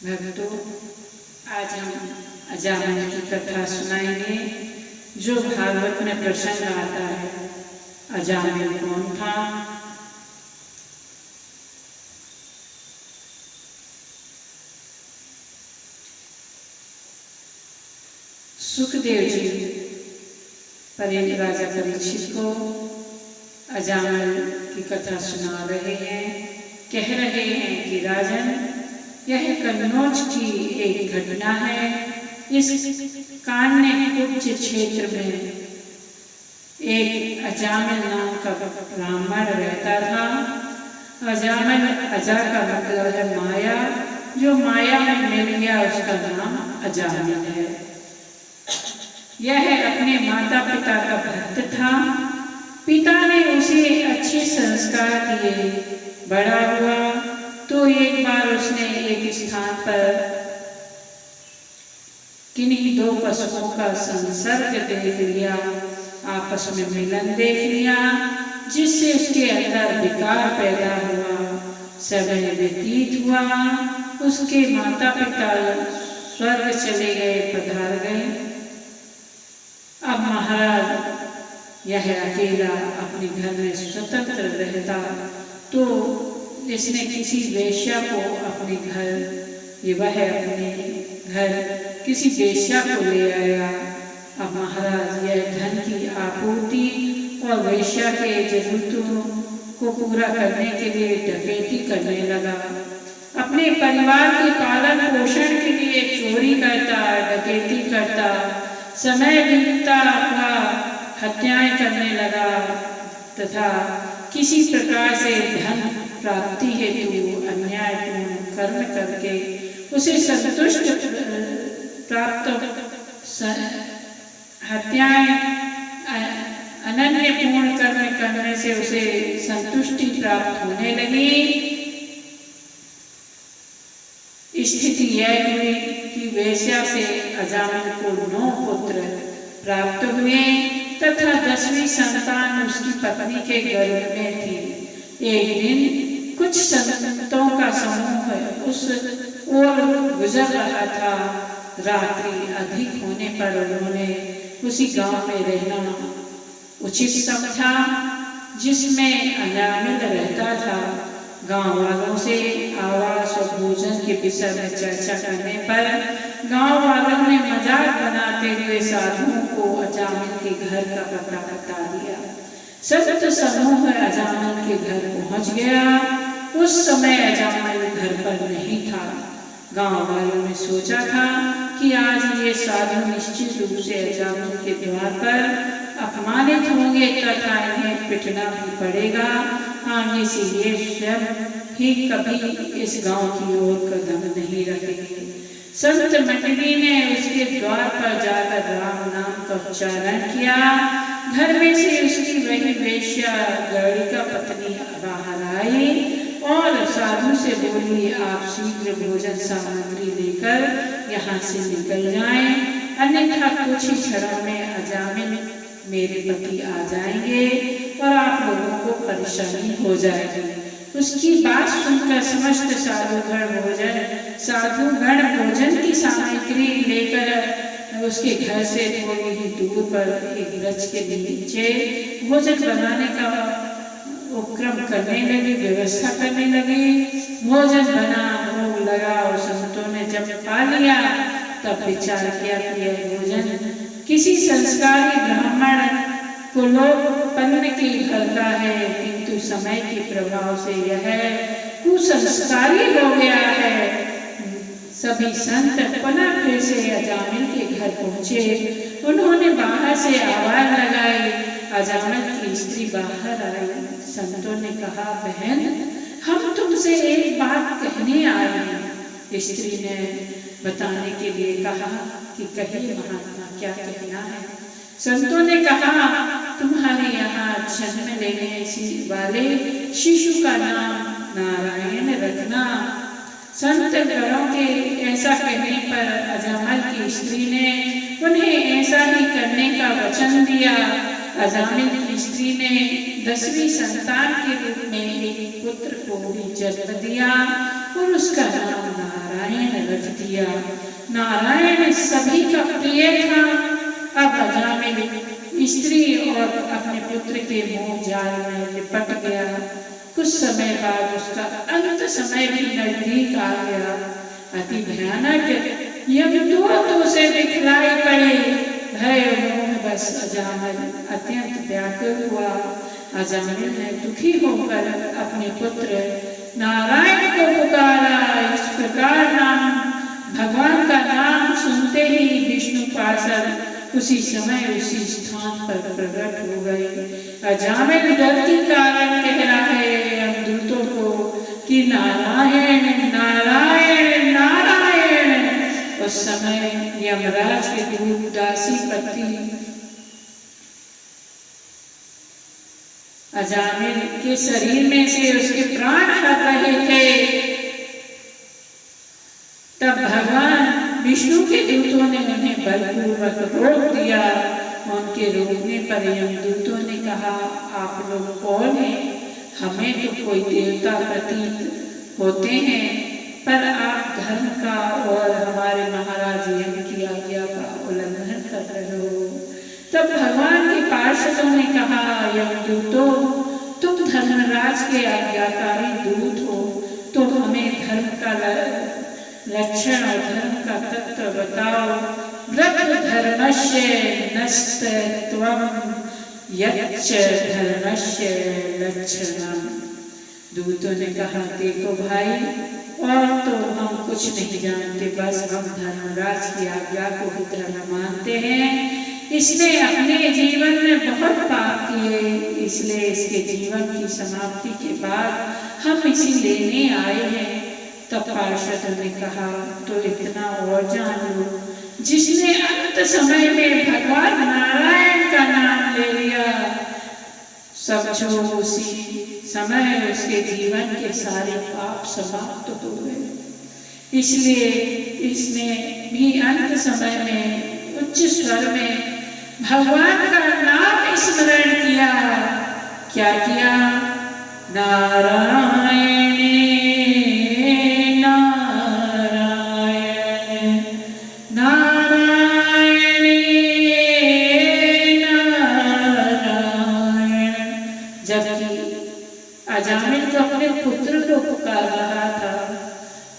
भक्तों, आज हम अजामिल की कथा सुनाएंगे। जो भागवत में प्रसंग आता है, अजामिल कौन था, सुखदेव जी राजा परीक्षित को अजामिल की कथा सुना रहे हैं। कह रहे हैं कि राजन, यह कन्नौज की एक घटना है। इस कान्य कुब्ज क्षेत्र में एक अजामिल नाम का ब्राह्मण रहता था। अजामिल, अजा का मतलब है माया, जो माया में मिल गया उसका नाम अजामिल है। यह अपने माता पिता का भक्त था। पिता ने उसे अच्छे संस्कार दिए। बड़ा हुआ तो एक बार उसने एक स्थान पर किन्हीं दो पशुओं का संसर्ग देख लिया, आपस में मिलन देख लिया, जिससे उसके अंदर विकार पैदा हुआ। समय व्यतीत हुआ, उसके माता पिता स्वर्ग चले गए, पधार गए। अब महाराज यह अकेला अपने घर में स्वतंत्र रहता, तो इसने किसी वेश्या को अपने घर, वह अपने घर किसी वेश्या को ले आया। अब महाराज यह धन की आपूर्ति और वेश्या के जरूरतों को पूरा करने के लिए डकैती करने लगा। अपने परिवार के पालन पोषण के लिए चोरी करता, डकैती करता। समय बीतता हुआ हत्याएं करने लगा तथा किसी प्रकार से धन प्राप्ति हेतु अन्यायपूर्ण कर्म करके उसे संतुष्ट प्राप्त हत्याएं अनन्यपूर्ण कर्म करने से उसे संतुष्टि प्राप्त होने लगी। स्थिति यह हुई कि वेश्या से अजामिल को 9 पुत्र प्राप्त हुए तथा 10वीं संतान उसकी पत्नी के गर्भ में थी। एक दिन कुछ संतों का समूह उस ओर गुजर रहा था। रात्रि अधिक होने पर उन्होंने उसी गांव में रहना उचित समझा जिसमें अजामिल रहता था। गांव वालों से आवास और भोजन के विषय में चर्चा करने पर गांव वालों ने मजाक बनाते हुए साधुओं को अजामिल के घर का पता बता दिया। संत समूह अजामिल के घर पहुंच गया। उस समय अजामिल घर पर नहीं था। गांव वालों ने सोचा था कि आज ये साधु निश्चित रूप से अजामिल के द्वार पर अपमानित होंगे तथा इन्हें पिटना भी पड़ेगा। आगे से ये स्वयं ही कभी इस गांव की ओर कदम नहीं रखेंगे। संत मंडली ने उसके द्वार पर जाकर राम नाम का उच्चारण किया। घर में से उसकी वही वेश्या गौरिका पत्नी बाहर आई और साधु से बोली, आप शीघ्र भोजन सामग्री लेकर यहाँ से निकल जाएं, अन्यथा कुछ ही क्षणों में अजामिल मेरे पति आ जाएंगे और आप लोगों को परेशानी हो जाएगी। उसकी बात सुनकर समस्त साधुगण भोजन की सामग्री लेकर उसके घर से थोड़ी ही दूर पर एक वृक्ष के नीचे भोजन बनाने का उपक्रम करने लगी, व्यवस्था करने लगी। भोजन बना, भोग लगा और संतों ने जब पा लिया तब विचार किया कि यह भोजन किसी संस्कारी ब्राह्मण को लोकपन्न की करता है, किंतु समय के प्रभाव से यह कुसंस्कारी हो गया है। सभी संत पुनः फिर से अजामिल के घर पहुंचे। उन्होंने बाहर से आवाज लगाई। अजामिल की स्त्री बाहर आई। संतों ने कहा, बहन, हम तुमसे एक बात कहने आए हैं। स्त्री ने बताने के लिए कहा कि कहिए महात्मा, क्या कहना है। संतों ने कहा, तुम्हारे यहाँ जन्म लेने वाले शिशु का नाम नारायण रखना। संत गणों के ऐसा कहने पर अजामिल की स्त्री ने उन्हें ऐसा ही करने का वचन दिया। अजामिल की स्त्री ने 10वीं संतान के रूप में एक पुत्र को भी जन्म दिया और उसका नाम नारायण रख दिया। नारायण सभी का प्रिय था। अब अजामिल स्त्री और अपने पुत्र के मोह जाल में लिपट गया। कुछ समय बाद उसका अंत समय भी नजदीक आ गया। अति भयानक यमदूत उसे दिखलाई पड़े। भय मोह बस अजामिल अत्यंत व्याकुल हुआ। अजामिल ने दुखी होकर अपने पुत्र नारायण को पुकारा। इस प्रकार भगवान का नाम सुनते ही विष्णु पार्षद उसी समय उसी स्थान पर प्रकट हो गए। अजामिल डर के कारण कह रहा है यमदूतों को कि नारायण नारायण नारायण। उस समय यमराज के दूत दासी पति अजामिल के शरीर में से उसके प्राण हट रहे थे। तब भगवान विष्णु के दूतों ने उन्हें बलपूर्वक रोक दिया। उनके रोकने पर यमदूतों ने कहा, आप लोग कौन हैं? हमें तो कोई देवता प्रतीत होते हैं, पर आप धर्म का और हमारे महाराज यम की आज्ञा का उल्लंघन कर रहे हो। तब भगवान के पार्षदों ने कहा, यमदूतों, तुम धर्मराज के आज्ञाकारी दूत हो, तो हमें धर्म का लक्षण और धर्म का तत्व बताओ। व्रत धर्मस्य नस्तत्वम यच्च धर्मस्य लक्षणम। दूतों ने कहा, देखो भाई, और तो हम कुछ नहीं जानते, बस हम धर्मराज की आज्ञा को ही धर्म मानते हैं। इसने अपने जीवन में बहुत पाप किए, इसलिए इसके जीवन की समाप्ति के बाद हम इसे लेने आए हैं। तब पार्षद ने कहा, तो इतना और जान लो, जिसने अंत समय में भगवान नारायण का नाम ले लिया, समझो उसी समय उसके जीवन के सारे पाप समाप्त हो गए। इसलिए इसने भी अंत समय में उच्च स्वर में भगवान का नाम स्मरण किया। क्या किया? नारायण नारायण नारायण नारायण। जबकि अजामिल तो अपने पुत्र को पुकार रहा था,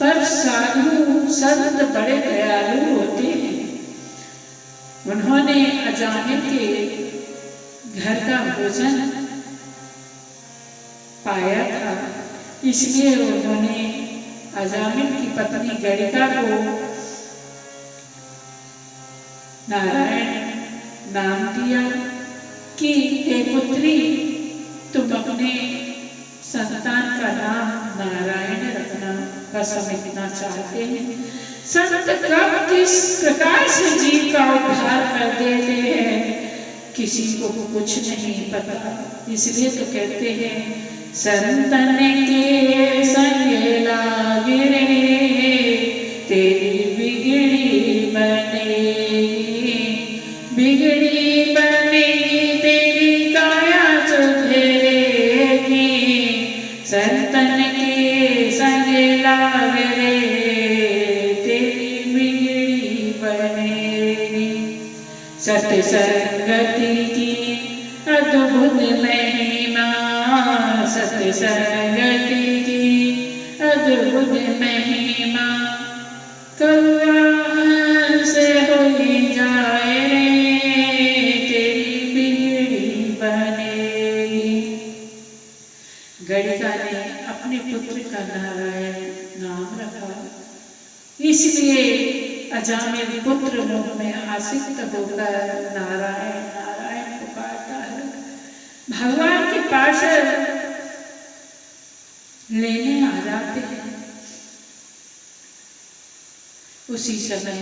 पर साधु संत बड़े दयालु होते हैं। उन्होंने अजामिल के घर का भोजन पाया था, इसलिए उन्होंने अजामिल की पत्नी गणिका को नारायण नाम दिया कि हे पुत्री, तुम अपने संतान का नाम नारायण रखना, बस हम इतना चाहते हैं। संत कब किस प्रकार से जीव का उद्धार कर देते हैं किसी को कुछ नहीं पता। इसलिए तो कहते हैं, संतन के संग लागे रे, तेरी बिगड़ी बनेगी, बिगड़ी बनेगी तेरी काया सुधरेगी। संतन के संग लागे रे, सत्संगति की अद्भुत महिमा, सत्संगति की अद्भुत महिमा, कौआ से हो जाए तेरी बिगड़ी बनेगी। गणिका ने अपने पुत्र का नारायण नाम रखा, इसलिए अजामिल पुत्र मोह में आसक्त होकर नारायण नारायण पुकारता है। भगवान के पार्षद लेने आ जाते हैं। उसी समय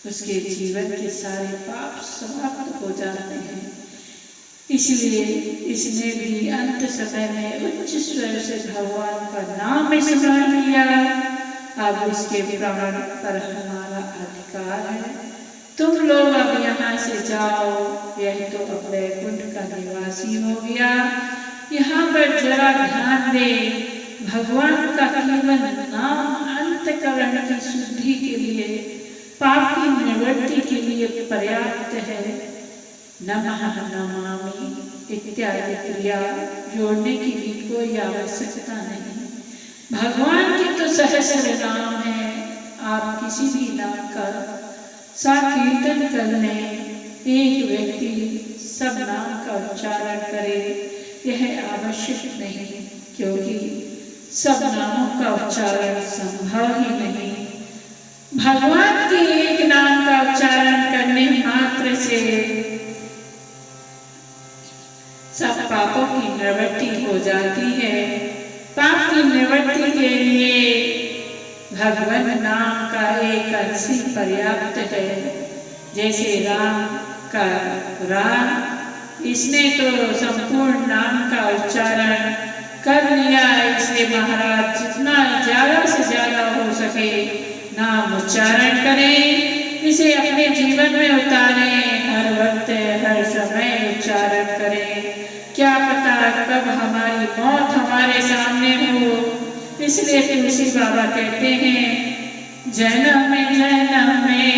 उसके जीवन के सारे पाप समाप्त हो जाते हैं। इसलिए इसने भी अंत समय में उच्च स्वर से भगवान का नाम स्मरण किया। अब इसके प्राण पर हमारा अधिकार है, तुम लोग अब यहाँ से जाओ, यह तो अब वैकुंठ का निवासी हो गया। यहाँ पर जरा ध्यान दे, भगवान का केवल नाम अंतःकरण की शुद्धि के लिए, पाप की निवृत्ति के लिए पर्याप्त है। नमः नमामि इत्यादि क्रिया जोड़ने की भी कोई आवश्यकता नहीं। भगवान के तो सहस्र नाम है, आप किसी भी नाम का संकीर्तन करने एक व्यक्ति सब नाम का उच्चारण करे, यह आवश्यक नहीं, क्योंकि सब नामों का उच्चारण संभव ही नहीं। भगवान के एक नाम का उच्चारण करने मात्र से सब पापों की निवृत्ति हो जाती है। पाप की निवृत्ति के लिए भगवान नाम का एक अंशी पर्याप्त है। जैसे राम का राम, इसने तो संपूर्ण नाम का उच्चारण कर लिया, इसलिए महाराज जितना ज्यादा से ज्यादा हो सके नाम उच्चारण करें, इसे अपने जीवन में उतारें, हर वक्त हर समय उच्चारण करें। क्या पता कब हमारी मौत हमारे सामने हो, इसलिए तुलसी बाबा कहते हैं, जन्म जन्म में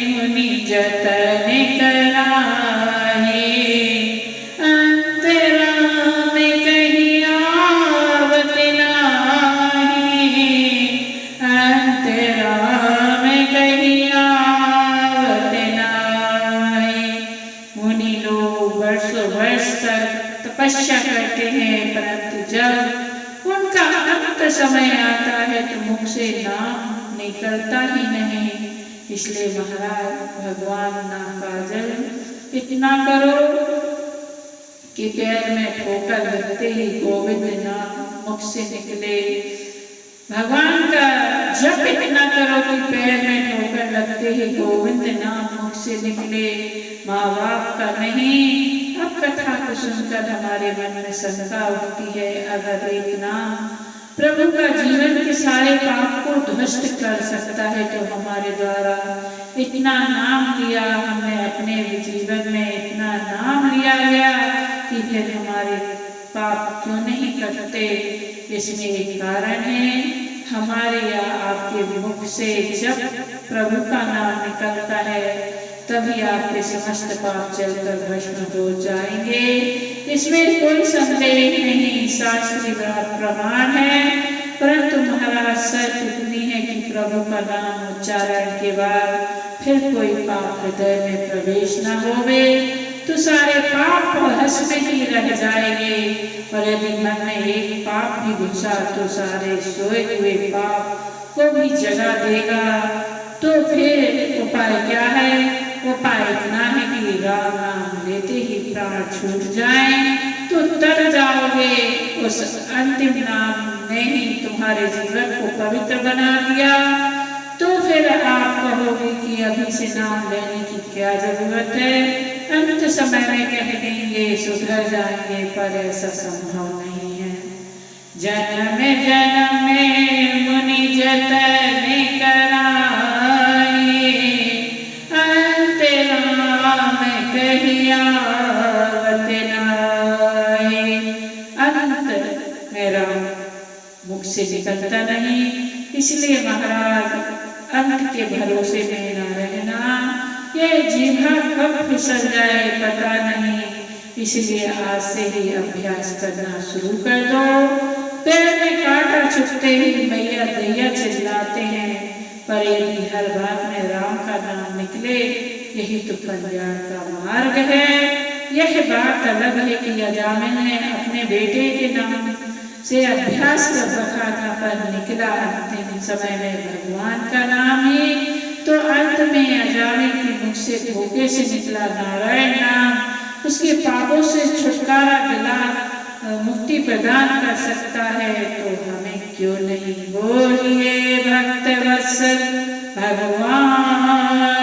मुनि जतन कराहे, अंतरा में कहीं आवत नाहि, अंतरा में कहीं आवत नाहि। मुनि लोग वर्षों वर्ष तक तपस्या करते हैं, परंतु जब उनका अंत समय आता है तो मुख से नाम निकलता ही नहीं। इसलिए महाराज भगवान नाम का जल इतना करो कि पैर में ठोकर लगते ही गोविंद नाम मुख से निकले। भगवान का जप इतना करो कि पैर में ठोकर लगते ही गोविंद नाम मुख से निकले, माँ बाप का नहीं। अब कथा को सुनकर हमारे मन में शंका उठती है, अगर एक नाम प्रभु का जीवन के सारे पाप को ध्वस्त कर सकता है तो हमारे द्वारा इतना नाम लिया, हमने अपने जीवन में इतना नाम लिया गया कि फिर हमारे पाप क्यों नहीं कटते। इसमें एक कारण है, हमारे या आपके मुख से जब प्रभु का नाम निकलता है तभी आपके समस्त पाप जलकर भस्म हो जाएंगे। इसमें कोई संदेह नहीं, शास्त्रीय प्रमाण है। परंतु महाराज शर्त इतनी है कि प्रभु का नाम उच्चारण के बाद फिर कोई पाप हृदय में प्रवेश न होवे, तो सारे पाप भस्म ही रह जाएंगे। और यदि मन में एक पाप भी घुसा तो सारे सोए हुए पाप को भी जगा देगा। तो फिर उपाय क्या है? उपाय इतना है कि राम नाम लेते ही प्राण छूट जाए तो तर जाओगे। उस अंतिम नाम ने ही तुम्हारे जीवन को पवित्र बना दिया। तो फिर आप कहोगे कि अभी से नाम लेने की क्या जरूरत है, अंत समय में कह देंगे सुधर जाएंगे, पर ऐसा संभव नहीं है। जन्म जन्म में मुनि जतन कराए, अंत राम कहीं आवत नाहि। अंत मेरा मुख से निकलता नहीं, इसलिए महाराज अंत के भरोसे में न रहना। यह जीवा कब फिसल जाए पता नहीं, इसलिए आज से ही अभ्यास करना शुरू कर दो। पैर में कांटा चुभते ही मैया दैया चिल्लाते हैं, पर यदि हर बात में राम का नाम निकले यही तो कल्याण का मार्ग है। यह बात अलग है कि अजामिल ने अपने बेटे के नाम से अभ्यास कर रखा था, पर निकला अंतिम समय में भगवान का नाम ही। तो अंत में अजामिल के मुख से धोखे से निकला नारायण नाम उसके पापों से छुटकारा दिला मुक्ति प्रदान कर सकता है। तो हमें क्यों नहीं? बोलिए भक्त वत्सल भगवान